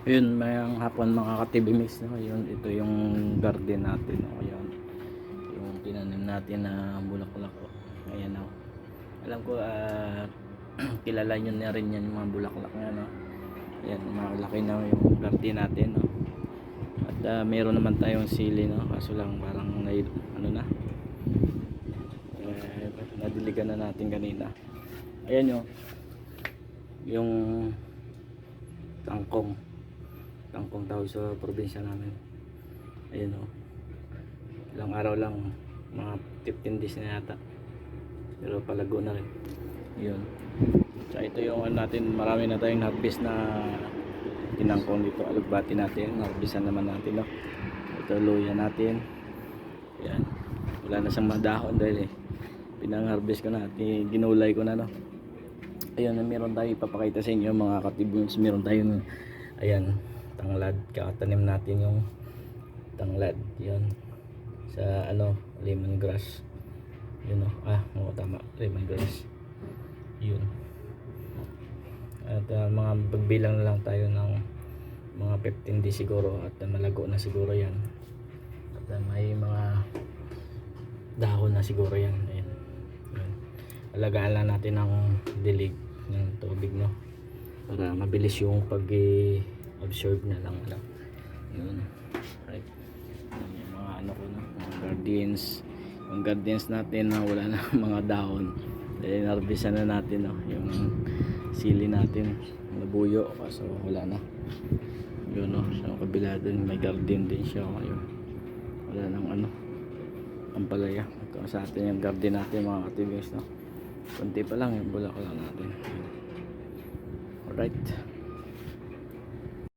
Yun, mayang hapon mga ka-TV Mix, no? Yun, ito yung garden natin, no? Yun, yung tinanim natin na bulaklak, oh. Ayan, no? Alam ko, kilala nyo na rin yan, yung mga bulaklak nga, no? Ayan, malaki na yung garden natin, no? At meron naman tayong sili, no? Kaso lang parang ano na, nadiligan na natin kanina. Ayan yung tangkong tawag sa probinsya namin. Ayun, o, ilang araw lang, mga 15 days na yata, pero palago na rin. Yun, so ito yung natin, marami na tayong harvest na tinangkong dito. Alugbati natin, harvestan naman natin, no? Ito luya natin. Yan, wala na siyang madahon dahil pinang-harvest ko na at ginulay ko na, no? Ayun, meron tayo ipapakita sa inyo mga ka-TV. Meron tayong, ayan, tanglad. Kakatanim natin yung tanglad. Yan, sa lemongrass. Yun, o, tama, lemongrass. Yun. At mga pagbilang na lang tayo ng mga 15 days siguro at malago na siguro yan. At may mga dahon na siguro yan. Ayan. Yun. Alagaan lang natin ng dilig ng tubig, no, para mabilis yung pag-absorb na lang, ano. Yun, right. Yung mga ko na, mga gardens, yung gardens natin na wala na mga dahon dahil narbisan na natin, no, yung sili natin nabuyo kaso wala na. Yun, no, sa kabila dun may garden din siya. Ayun, wala nang ampalaya. Ito sa atin yung garden natin mga ka-TV, no. Kunti pa lang yung bulaklak natin. Alright.